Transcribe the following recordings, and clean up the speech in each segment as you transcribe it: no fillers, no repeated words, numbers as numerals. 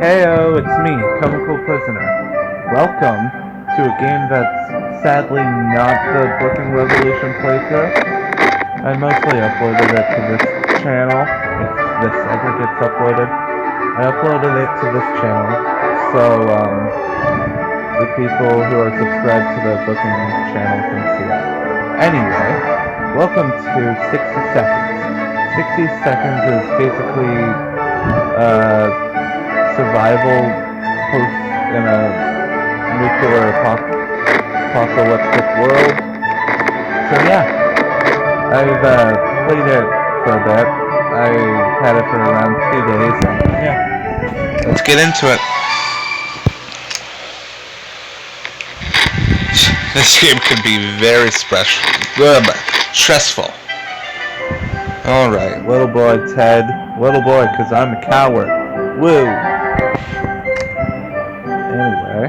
Heyo, it's me, Chemical Prisoner. Welcome to a game that's sadly not the Brooklyn Revolution playthrough. I mostly uploaded it to this channel, if this ever gets uploaded. I uploaded it to this channel, so the people who are subscribed to the Brooklyn channel can see it. Anyway, welcome to 60 Seconds. 60 Seconds is basically, survival post in a nuclear apocalyptic world. So yeah, I've played it for a bit. I had it for around 2 days. And yeah, let's get into it. This game could be very stressful. Alright, little boy Ted. Little boy, because I'm a coward. Woo! Anyway.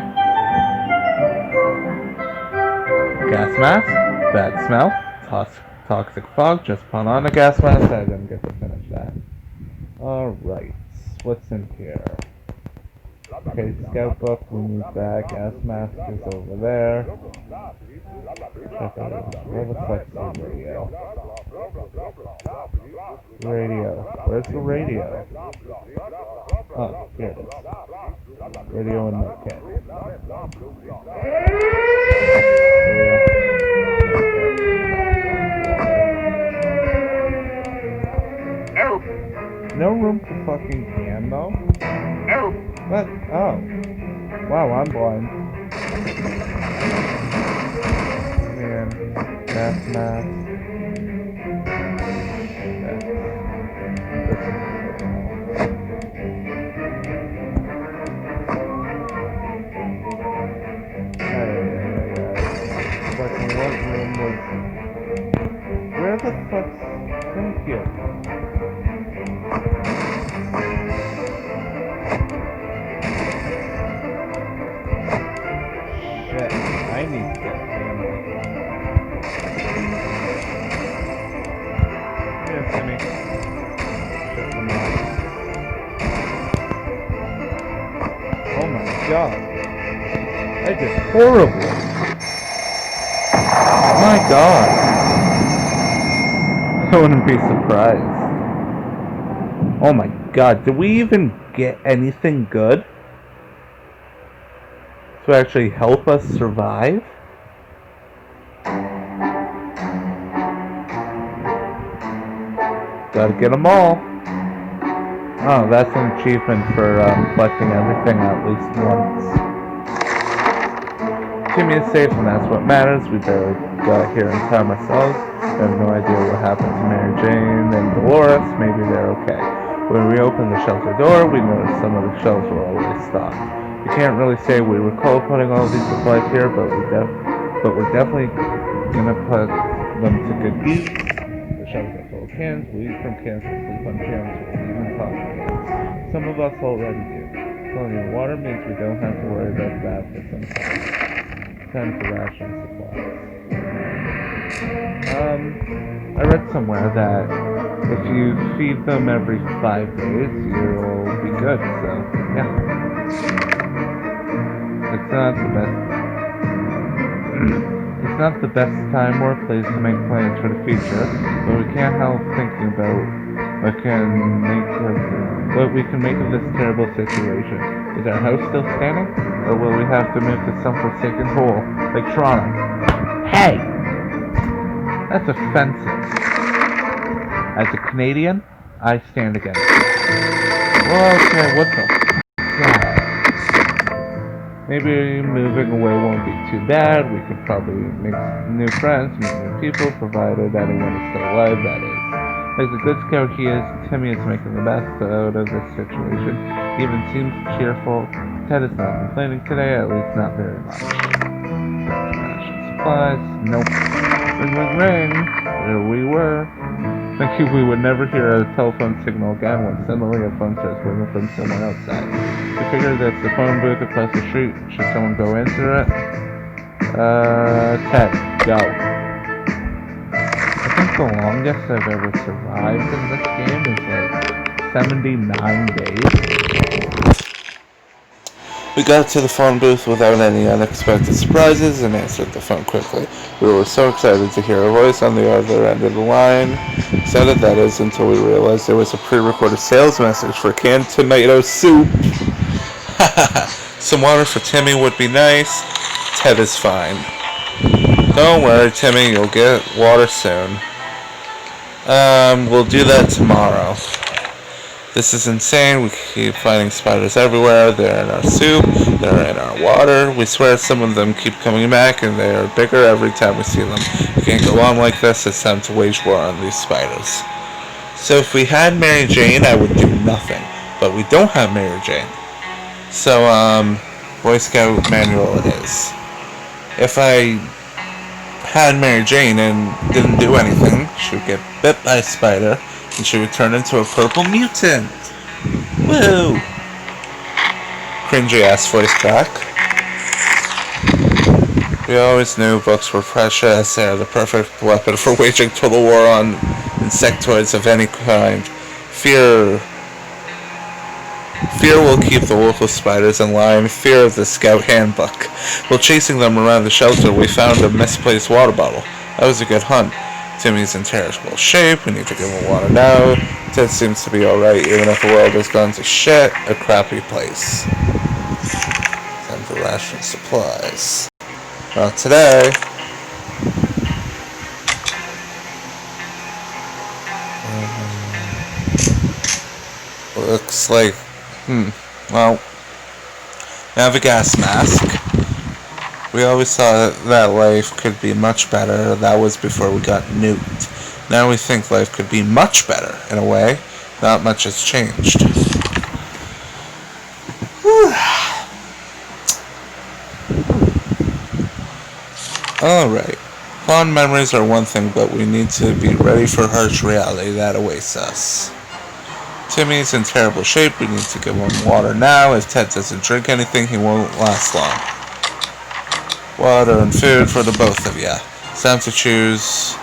Gas mask, bad smell, toxic fog, just put on a gas mask. I didn't get to finish that. Alright, what's in here? Okay, scout book, we move back, gas mask is over there. Check out, where the fuck's the radio? Radio, where's the radio? Oh, here it is. Radio and medkit. No room for fucking ammo? What? Oh. Wow, I'm blind. Man, gas mask. Where the fuck's... Thank you. Shit, I need to get ammo. Here, Timmy. Shut them off. Oh my god. I did horribly. My god. I wouldn't be surprised. Oh my god, did we even get anything good to actually help us survive? Gotta get them all. Oh, that's an achievement for collecting everything at least once. Timmy is safe and that's what matters. We barely got here in time ourselves. I have no idea what happened to Mary Jane and Dolores. Maybe they're okay. When we opened the shelter door, we noticed some of the shelves were already stocked. We can't really say we recall putting all these supplies here, but we're definitely gonna put them to good use. The shelves are full of cans. We eat from cans, we sleep on cans, we even talk to cans. Some of us already do. Plenty of water means we don't have to worry about that for some time. Time for ration supplies. I read somewhere that if you feed them every 5 days, you'll be good, so, yeah. It's not the best time or place to make plans for the future, but we can't help thinking about what we can make of this terrible situation. Is our house still standing? Or will we have to move to some forsaken hole, like Toronto? Hey! That's offensive. As a Canadian, I stand against it. Well, okay, what the god? Maybe moving away won't be too bad. We could probably make new friends, meet new people, provided anyone is still alive, that is. Like the good scout he is, Timmy is making the best out of this situation. He even seems cheerful. Ted is not complaining today, at least not very much. Ration supplies, nope. Ring, ring, ring. There we were. Thinking we would never hear a telephone signal again when suddenly a phone starts ringing from somewhere outside. We figured that's the phone booth across the street. Should someone go answer it? Ted, go. I think the longest I've ever survived in this game is like 79 days. We got to the phone booth without any unexpected surprises and answered the phone quickly. We were so excited to hear a voice on the other end of the line. Excited, that is, until we realized there was a pre-recorded sales message for canned tomato soup. Some water for Timmy would be nice. Ted is fine. Don't worry, Timmy, you'll get water soon. We'll do that tomorrow. This is insane. We keep finding spiders everywhere. They're in our soup. They're in our water. We swear some of them keep coming back, and they are bigger every time we see them. We can't go on like this. It's time to wage war on these spiders. So if we had Mary Jane, I would do nothing. But we don't have Mary Jane. So, Boy Scout manual it is. If I had Mary Jane and didn't do anything, she would get bit by a spider, and she would turn into a purple mutant. Woo! Cringy ass voice crack. We always knew books were precious. They are the perfect weapon for waging total war on insectoids of any kind. Fear will keep the local spiders in line. Fear of the Scout Handbook. While chasing them around the shelter, we found a misplaced water bottle. That was a good hunt. Timmy's in terrible shape. We need to give him water now. Ted seems to be alright, even if the world has gone to shit. A crappy place. Time for ration supplies. Well, today... looks like... well... we have a gas mask. We always thought that life could be much better. That was before we got nuked. Now we think life could be much better, in a way. Not much has changed. Alright. Fond memories are one thing, but we need to be ready for harsh reality that awaits us. Timmy's in terrible shape. We need to give him water now. If Ted doesn't drink anything, he won't last long. Water and food for the both of ya. It's time to choose.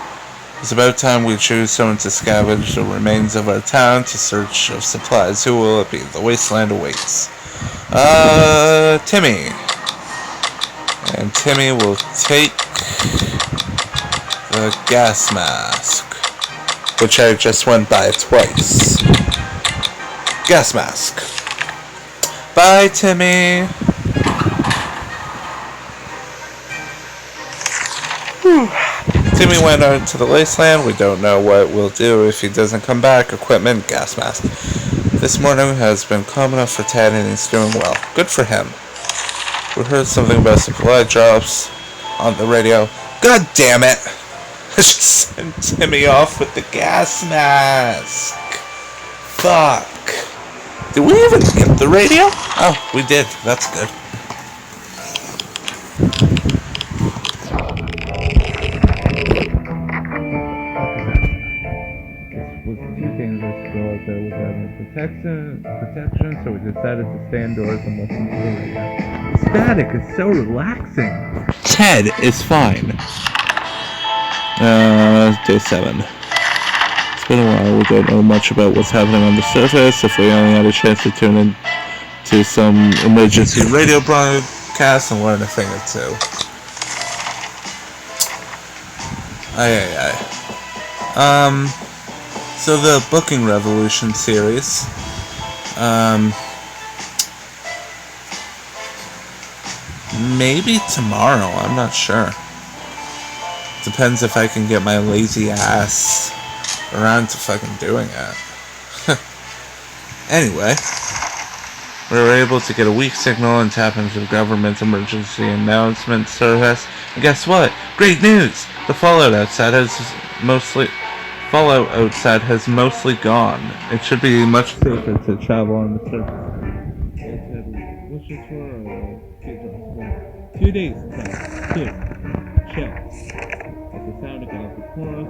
It's about time we choose someone to scavenge the remains of our town to search of supplies. Who will it be? The wasteland awaits. Timmy. And Timmy will take the gas mask, which I just went by twice. Gas mask. Bye, Timmy. Whew. Timmy went out to the wasteland. We don't know what we'll do if he doesn't come back. Equipment, gas mask. This morning has been calm enough for Ted, and he's doing well. Good for him. We heard something about supply drops on the radio. God damn it! I just sent Timmy off with the gas mask. Fuck. Did we even get the radio? Oh, we did. That's good. Protection, so we decided to stay indoors and listen to the radio. Static is so relaxing. Ted is fine. Day 7. It's been a while. We don't know much about what's happening on the surface. If we only had a chance to tune in to some emergency radio broadcast and learn a thing or two. So the Booking Revolution series, maybe tomorrow, I'm not sure. Depends if I can get my lazy ass around to fucking doing it. Anyway, we were able to get a weak signal and tap into the government's emergency announcement service. And guess what? Great news! The fallout outside has mostly gone. It should be much safer to travel on the surface. What's your tour? 2 days. Here. Check. At the sound of the chorus,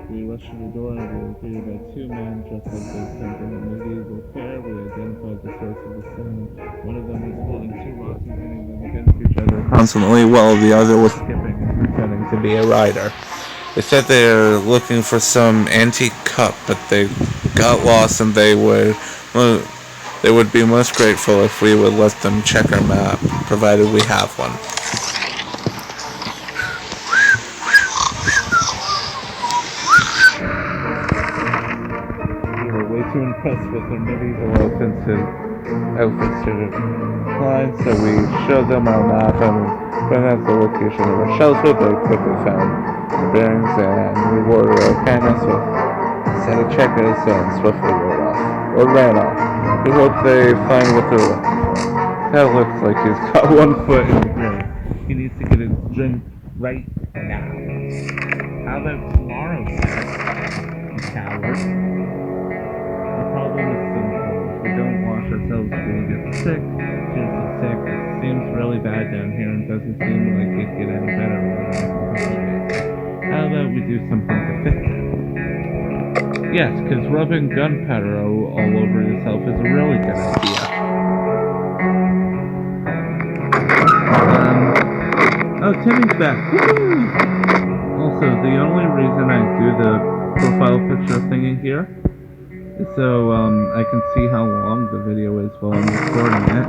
we rushed to the door and we were greeted by 2 men dressed like they sent in a medieval fair. We identified the source of the sound. One of them was holding 2 rocks and hitting them against each other constantly, while the other was skipping and pretending to be a rider. They said they're looking for some antique cup, but they got lost and they They would be most grateful if we would let them check our map, provided we have one. We were way too impressed with their medieval outfits to decline, so we showed them our map and pointed out the location of our shelter. They quickly found the bearings and rewarded our kindness with a set of checkers and swiftly ran off. We hope they find what they're looking for. That looks like he's got 1 foot in the grave. He needs to get a drink right now. How about tomorrow, you coward? The problem is simple. If we don't wash ourselves, we'll get sick. Kids are sick. It seems really bad down here and doesn't seem like it'd get any better. How about we do something to fix it? Yes, because rubbing gunpowder all over yourself is a really good idea. Oh, Timmy's back. Woo! Also, the only reason I do the profile picture thingy here is so I can see how long the video is while I'm recording it.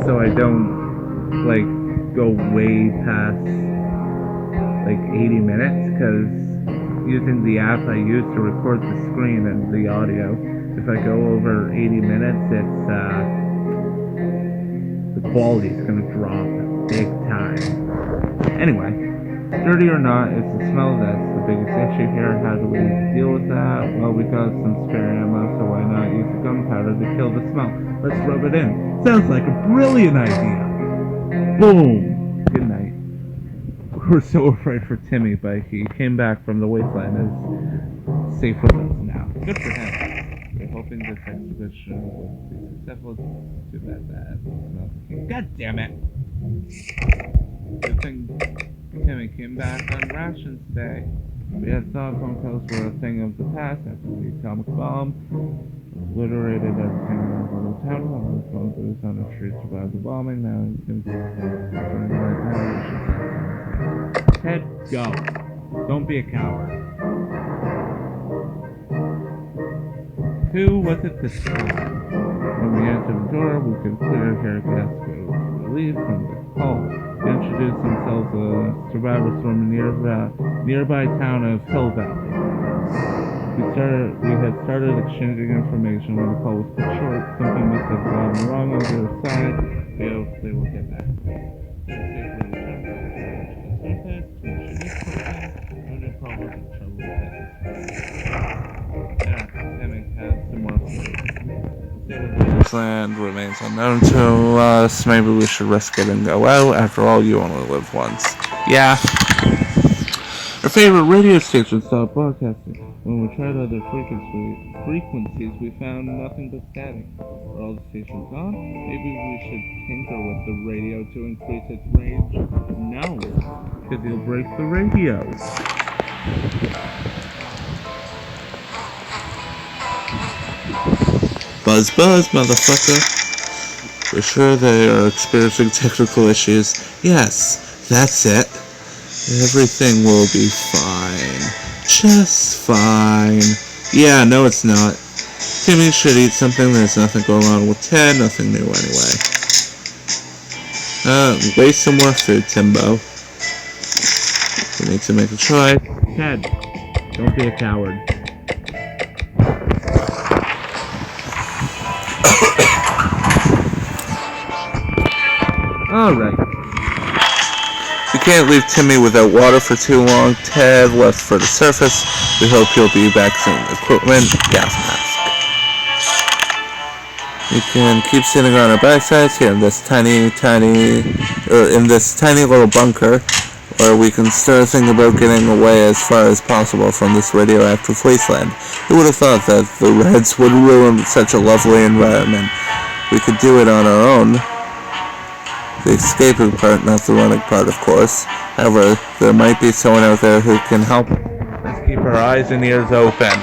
So I don't, like, go way past, like, 80 minutes, because using the app I use to record the screen and the audio, if I go over 80 minutes, it's, the quality is going to drop big time. Anyway, dirty or not, it's the smell that's the biggest issue here. How do we deal with that? Well, we got some spare ammo, so why not use the gunpowder to kill the smell? Let's rub it in. Sounds like a brilliant idea. Boom! Good night. We're so afraid for Timmy, but he came back from the wasteland and is safe with us now. Good for him. We're hoping this expedition will be successful. Too bad that it's not the case. God damn it! Good thing Timmy came back on rations today. We had thought phone calls were a thing of the past after the atomic bomb obliterated everything in our little town. All the phone booths on the street survived the bombing. Now you can turn right now. Ted, go. Don't be a coward. Who was it this time? When we entered the door, we could clearly hear Gasco's relief from the call. They introduced themselves as survivors from a nearby town of Hill Valley. We had started exchanging information when the call was cut short. Something must have gone wrong on their side. We hope they will get back. Land remains unknown to us. Maybe we should risk it and go out. After all, you only live once. Yeah. Our favorite radio station stopped broadcasting. When we tried other frequencies, we found nothing but static. Are all the stations on? Maybe we should tinker with the radio to increase its range? No, because you'll break the radio. Buzz, buzz, motherfucker. We're sure they are experiencing technical issues. Yes, that's it. Everything will be fine. Just fine. Yeah, no it's not. Timmy should eat something. There's nothing going on with Ted. Nothing new anyway. Waste some more food, Timbo. We need to make a choice. Ted, don't be a coward. Alright. We can't leave Timmy without water for too long. Ted left for the surface. We hope he'll be back soon. Equipment, gas mask. We can keep sitting on our backsides here in this tiny little bunker, or we can start thinking about getting away as far as possible from this radioactive wasteland. Who would have thought that the Reds would ruin such a lovely environment? We could do it on our own. The escaping part, not the running part, of course. However, there might be someone out there who can help. Let's keep our eyes and ears open.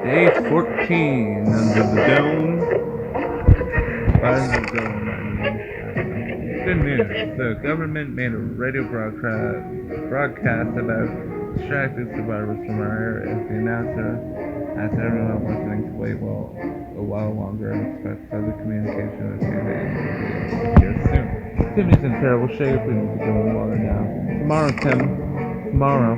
Day 14 under the dome. Good news. The government made a radio broadcast about distracted survivors from our area. The announcer asked everyone listening to wait a while longer and expect further communication in a few days. We'll be able to hear soon. Timmy's in terrible shape. We need to go in water now. Tomorrow, Tim. Tomorrow.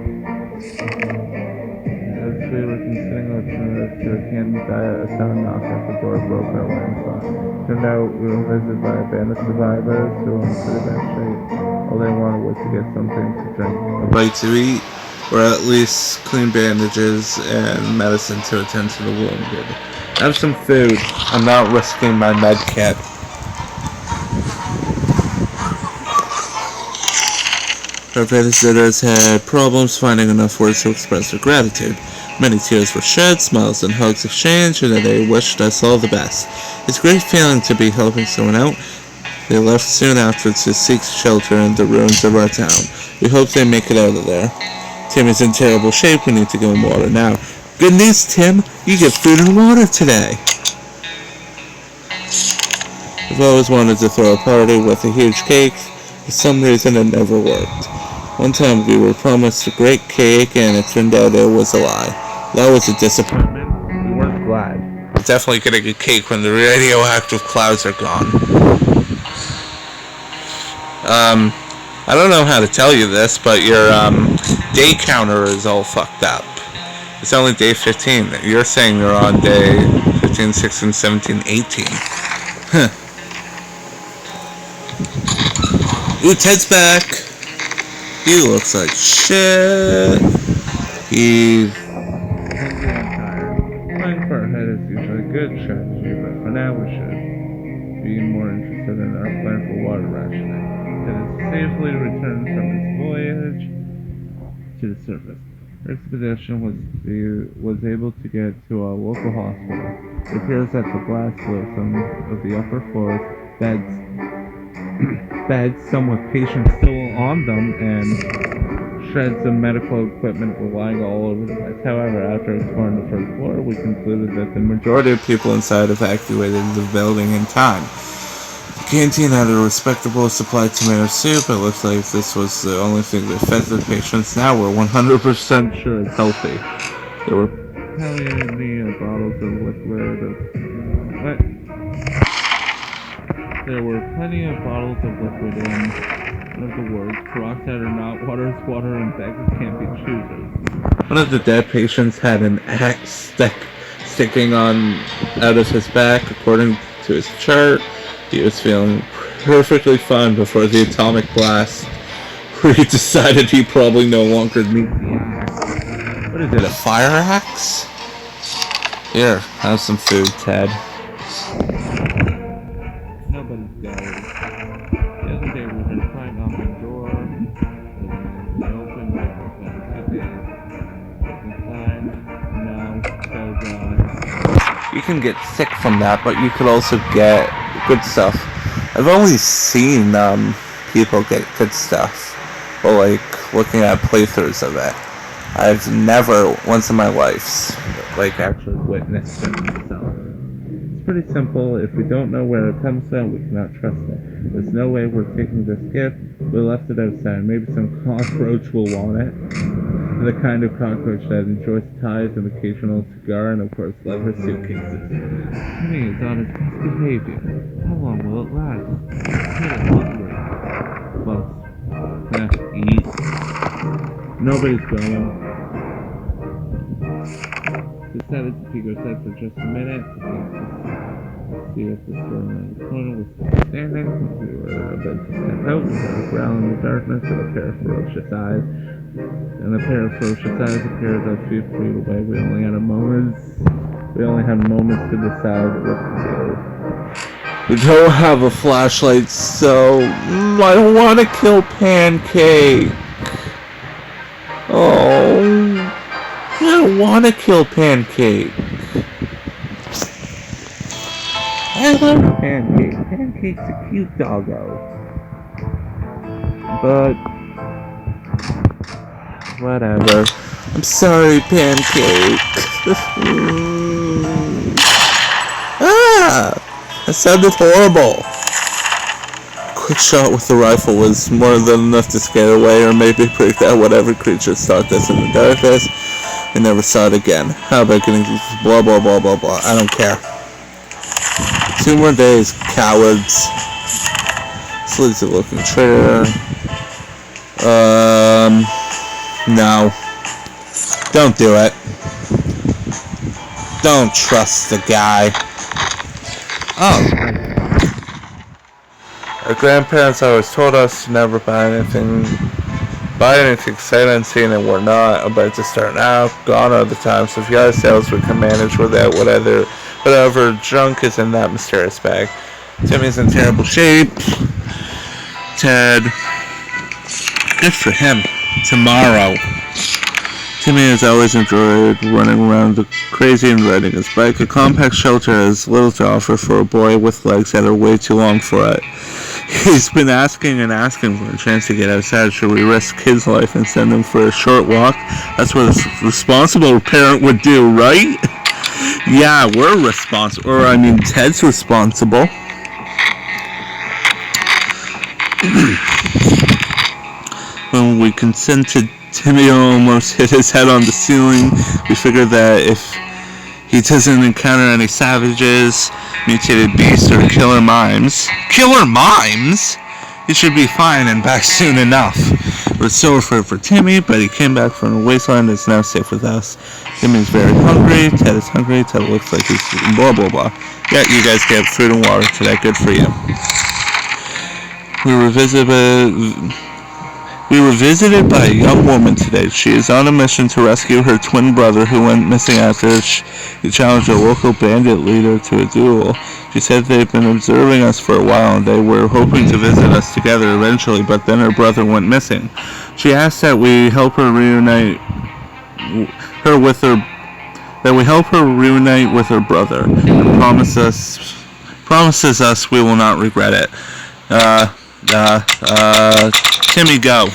As we were considering alternatives to a candy diet, a sudden knock at the door broke our line of thought. Turned out we were visited by a band of survivors who were in pretty bad shape. All they wanted was to get something to drink, a bite to eat, or at least clean bandages and medicine to attend to the wounded. Have some food. I'm not risking my med kit. Our visitors had problems finding enough words to express their gratitude. Many tears were shed, smiles and hugs exchanged, and they wished us all the best. It's a great feeling to be helping someone out. They left soon after to seek shelter in the ruins of our town. We hope they make it out of there. Tim is in terrible shape. We need to go in water now. Good news, Tim. You get food and water today. I've always wanted to throw a party with a huge cake. For some reason, it never worked. One time we were promised a great cake, and it turned out it was a lie. That was a disappointment. We weren't glad. We're definitely getting a cake when the radioactive clouds are gone. I don't know how to tell you this, but your day counter is all fucked up. It's only day 15. You're saying you're on day 15, 16, 17, 18. Huh. Ooh, Ted's back. He looks like shit. He's hungry and tired. Playing for our head is usually a good strategy, but for now we should be more interested in our plan for water rationing. Ted has safely returned from his voyage to the surface. Our expedition was able to get to a local hospital. It appears that the blast blew some of the upper floors, beds, some with patients still on them, and shreds of medical equipment were lying all over the place. However, after exploring the first floor, we concluded that the majority of people inside evacuated the building in time. The canteen had a respectable supply of tomato soup. It looks like this was the only thing that fed the patients. Now we're 100% sure it's healthy. There were plenty of bottles of liquid. There were plenty of bottles of liquid in one of the wards. Peroxide or not, water is water and beggars can't be choosers. One of the dead patients had an axe sticking out of his back. According to his chart, he was feeling perfectly fine before the atomic blast, where he decided he probably no longer needs the axe. What is it, a fire axe? Here, have some food, Ted. Nobody's dead. The other day we heard crying on the door. We opened it inside. You can get sick from that, but you could also get good stuff. I've only seen people get good stuff, or like looking at playthroughs of it. I've never once in my life actually witnessed it myself. It's pretty simple. If we don't know where it comes from, we cannot trust it. There's no way we're taking this gift. We left it outside. Maybe some cockroach will want it. The kind of cockroach that enjoys ties and occasional cigar and of course leather suitcases. Timmy is on his best behavior. How long will it last? Get hungry. Close. Eat. Nobody's going. Decided to peek outside for just a minute to see if the storm in the corner was still standing. We were about to step out, we heard a growl in the darkness and a pair of ferocious eyes. And a pair of ferocious eyes appeared a few feet away. We only had moments to decide what to do. We don't have a flashlight, so I don't want to kill Pancake. Oh, I don't want to kill Pancake. I love Pancake. Pancake's a cute doggo. But whatever. I'm sorry, Pancake. That sounded horrible. quick shot with the rifle was more than enough to scare away or maybe break out whatever creature stalked us in the darkness. I never saw it again. How about getting blah blah blah blah blah? I don't care. 2 more days, cowards. Sleazy looking traitor. No. Don't do it. Don't trust the guy. Oh. Our grandparents always told us to never buy anything sight unseen, and we're not about to start now. Gone are the times. So if you guys sales, we can manage without whatever junk is in that mysterious bag. Timmy's in terrible shape. Ted, good for him. Tomorrow. Timmy has always enjoyed running around crazy and riding his bike. A compact shelter has little to offer for a boy with legs that are way too long for it. He's been asking for a chance to get outside. Should we risk his life and send him for a short walk? That's what a responsible parent would do, right? Yeah, we're responsible. Or, I mean, Ted's responsible. When we consented, Timmy almost hit his head on the ceiling. We figured that if he doesn't encounter any savages, mutated beasts, or killer mimes, he should be fine and back soon enough. We're so afraid for Timmy, but he came back from the wasteland and is now safe with us. Timmy's very hungry. Ted is hungry. Ted looks like he's blah blah blah. Yeah, you guys get food and water today. Good for you. We were visited by a young woman today. She is on a mission to rescue her twin brother who went missing after he challenged a local bandit leader to a duel. She said they've been observing us for a while and they were hoping to visit us together eventually, but then her brother went missing. She asked that we help her reunite with her brother and promises us we will not regret it. Timmy, go.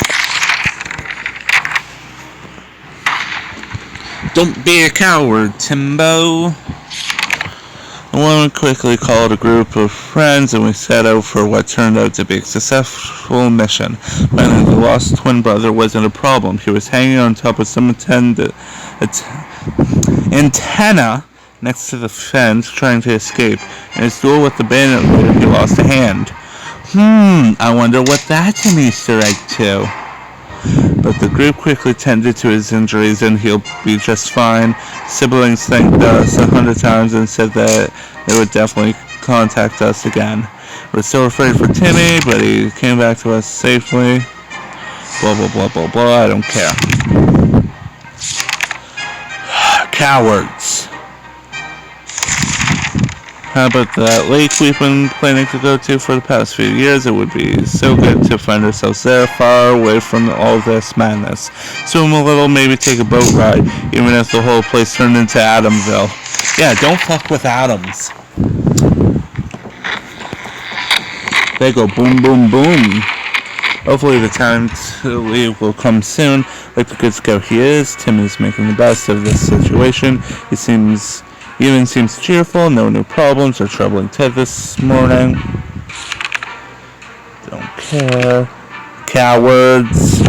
Don't be a coward, Timbo. The woman quickly called a group of friends and we set out for what turned out to be a successful mission. Finding the lost twin brother wasn't a problem. He was hanging on top of some antenna next to the fence trying to escape. In his duel with the bandit leader, he lost a hand. I wonder what that's an Easter egg to. But the group quickly tended to his injuries and he'll be just fine. Siblings thanked us 100 times and said that they would definitely contact us again. We're still afraid for Timmy, but he came back to us safely. Blah, blah, blah, blah, blah. I don't care. Cowards. How about that lake we've been planning to go to for the past few years? It would be so good to find ourselves there, far away from all this madness. Swim a little, maybe take a boat ride, even if the whole place turned into Adamville. Yeah, don't fuck with Adams. They go boom, boom, boom. Hopefully the time to leave will come soon. Like the good scout he is, Tim is making the best of this situation. He even seems cheerful, no new problems or troubling Ted this morning. Don't care. Cowards.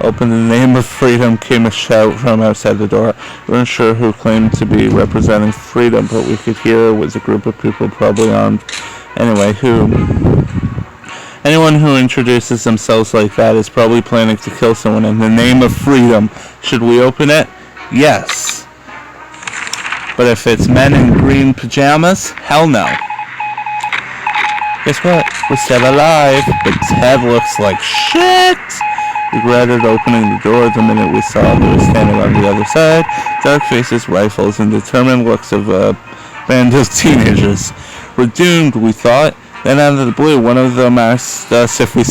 Open in the name of freedom, came a shout from outside the door. We weren't sure who claimed to be representing freedom, but we could hear it was a group of people probably armed. Anyway, anyone who introduces themselves like that is probably planning to kill someone in the name of freedom. Should we open it? Yes. But if it's men in green pajamas, hell no. Guess what? We're still alive, but Ted looks like shit. We regretted opening the door the minute we saw they were standing on the other side. Dark faces, rifles, and determined looks of a band of teenagers. We're doomed, we thought. Then out of the blue, one of them asked us if we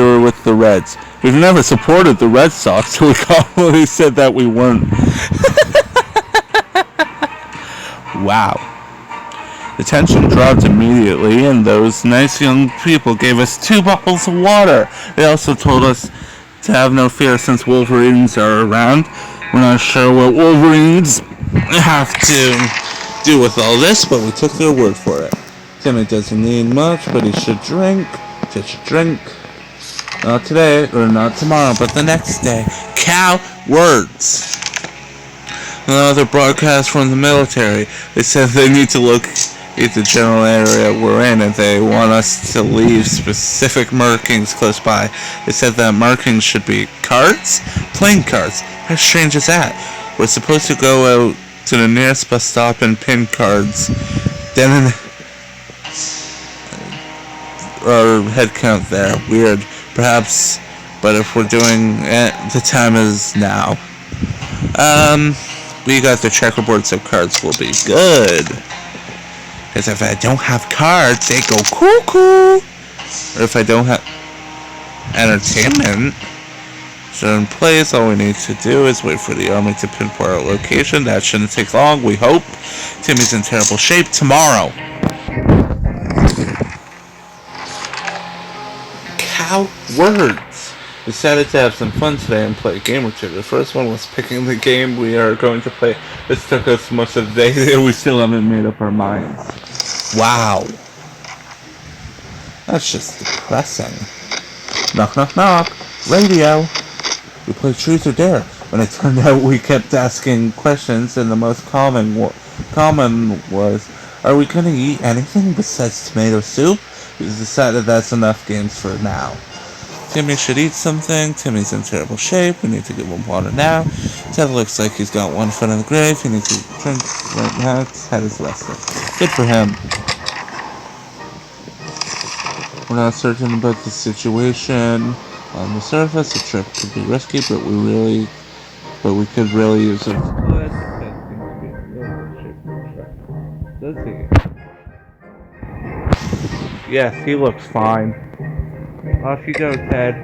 were with the Reds. We've never supported the Red Sox, so we calmly said that we weren't. Wow. The tension dropped immediately, and those nice young people gave us 2 bottles of water. They also told us to have no fear since Wolverines are around. We're not sure what Wolverines have to do with all this, but we took their word for it. Timmy doesn't need much, but he should drink. Not today, or not tomorrow, but the next day. Cowards. Another broadcast from the military. They said they need to look at the general area we're in, and they want us to leave specific markings close by. They said that markings should be cards? Playing cards. How strange is that? We're supposed to go out to the nearest bus stop and pin cards. Then our head count there. Weird. Perhaps, but if we're doing it, the time is now. We got the checkerboard, so cards will be good. Because if I don't have cards, they go cuckoo. Or if I don't have entertainment, certain place, all we need to do is wait for the army to pinpoint our location. That shouldn't take long, we hope. Timmy's in terrible shape tomorrow. Cowards! Decided to have some fun today and play a game or two. The first one was picking the game we are going to play. This took us most of the day and we still haven't made up our minds. Wow. That's just depressing. Knock, knock, knock. Radio. We played Truth or Dare. When it turned out we kept asking questions and the most common was, are we going to eat anything besides tomato soup? We decided that's enough games for now. Timmy should eat something. Timmy's in terrible shape. We need to give him water now. Ted looks like he's got one foot in the grave. He needs to drink right now. Ted is resting. Good for him. We're not certain about the situation. On the surface, the trip could be risky, but we could really use it. Does he? Yes, he looks fine. Off you go, Ted.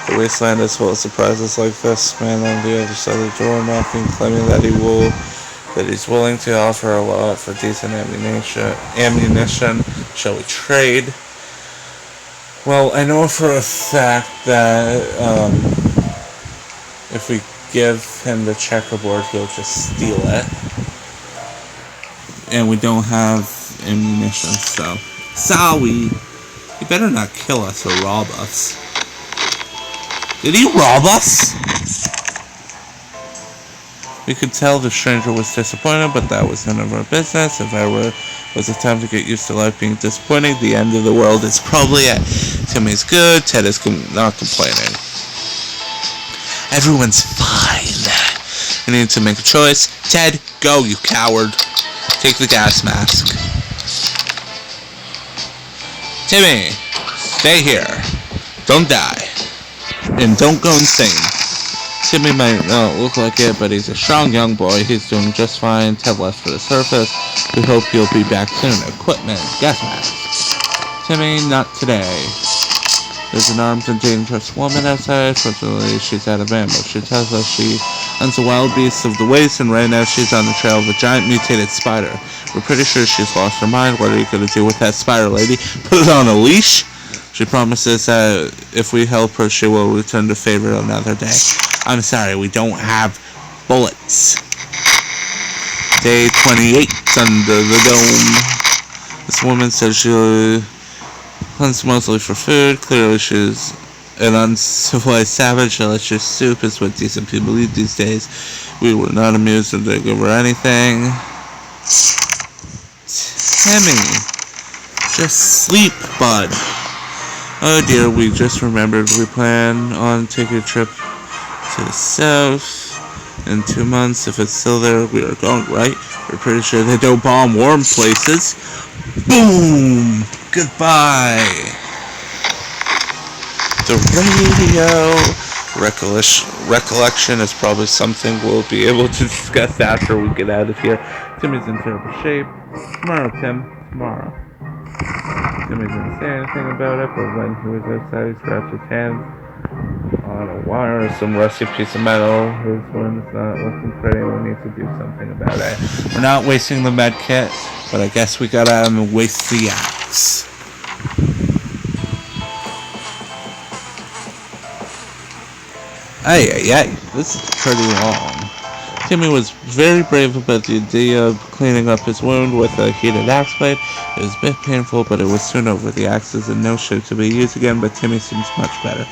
The wasteland is full of surprises like this. Man on the other side of the door knocking, claiming that he's willing to offer a lot for decent ammunition. Shall we trade? Well, I know for a fact that if we give him the checkerboard, he'll just steal it. And we don't have ammunition, so sorry. He better not kill us or rob us. Did he rob us? We could tell the stranger was disappointed, but that was none of our business. If was it time to get used to life being disappointing, the end of the world is probably at. Timmy's good, Ted is not complaining. Everyone's fine. We need to make a choice. Ted, go, you coward. Take the gas mask. Timmy, stay here. Don't die. And don't go insane. Timmy might not look like it, but he's a strong young boy. He's doing just fine. Ted left for the surface. We hope he'll be back soon. Equipment, gas mask. Timmy, not today. There's an armed and dangerous woman outside. Fortunately, she's out of ammo. She tells us she hunts a wild beast of the waste, and right now she's on the trail of a giant mutated spider. We're pretty sure she's lost her mind. What are you going to do with that spider, lady? Put it on a leash? She promises that if we help her, she will return the favor another day. I'm sorry, we don't have bullets. Day 28 under the dome. This woman says she hunts mostly for food. Clearly she's an uncivilized savage. Delicious soup is what decent people eat these days. We were not amused when they give her anything. Timmy, just sleep, bud. Oh dear, we just remembered we plan on taking a trip to the south in 2 months. If it's still there, we are going, right? We're pretty sure they don't bomb warm places. Boom! Goodbye! The radio recollection is probably something we'll be able to discuss after we get out of here. Timmy's in terrible shape. Tomorrow, Tim. Tomorrow. Timmy didn't say anything about it, but when he was outside, he scratched his hand on a wire or some rusty piece of metal. His wound's not looking pretty. We need to do something about it. We're not wasting the med kit, but I guess we gotta waste the axe. Ay, this is pretty long. Timmy was very brave about the idea of cleaning up his wound with a heated axe blade. It was a bit painful, but it was soon over. The axe is in no shape to be used again, but Timmy seems much better.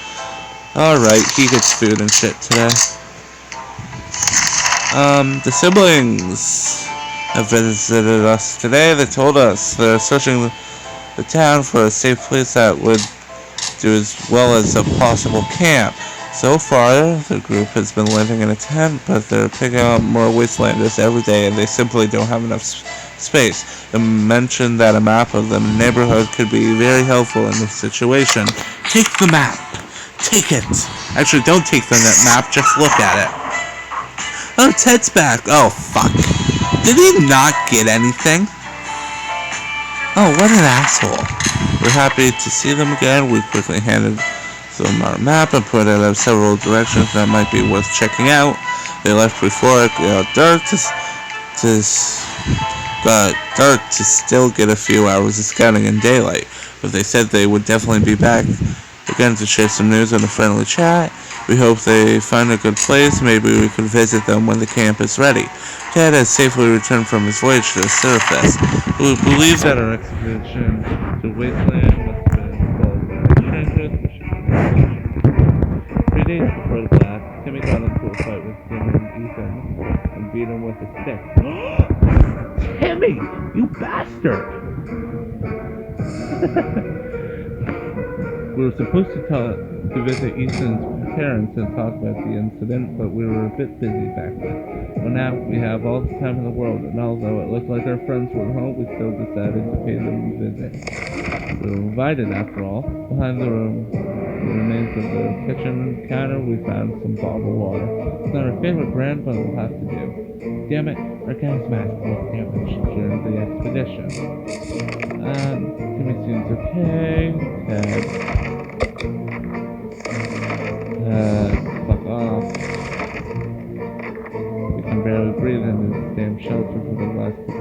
Alright, he gets food and shit today. The siblings have visited us today. They told us they're searching the town for a safe place that would do as well as a possible camp. So far, the group has been living in a tent, but they're picking up more wastelanders every day, and they simply don't have enough space. They mentioned that a map of the neighborhood could be very helpful in this situation. Take the map! Take it! Actually, don't take the map, just look at it. Oh, Ted's back! Oh, fuck. Did he not get anything? Oh, what an asshole. We're happy to see them again. We quickly handed them our map and pointed out several directions that might be worth checking out. They left before it got dark to still get a few hours of scouting in daylight. But they said they would definitely be back again to share some news on a friendly chat. We hope they find a good place. Maybe we could visit them when the camp is ready. Ted has safely returned from his voyage to the surface. We believe that our expedition to Wasteland must have been followed by strangers. 3 days before the blast, Timmy got into a fight with Jim and Ethan and beat him with a stick. Timmy, you bastard! We were supposed to visit Ethan's parents and talk about the incident, but we were a bit busy back then. Well, now we have all the time in the world, and although it looked like our friends were home, we still decided to pay them a visit. We were invited, after all. Behind the remains of the kitchen counter, we found some bottled water. It's not our favorite brand, but it'll have to do. Damn it, our gas mask was damaged during the expedition. Timmy seems okay. Fuck off. We can barely breathe in this damn shelter for the last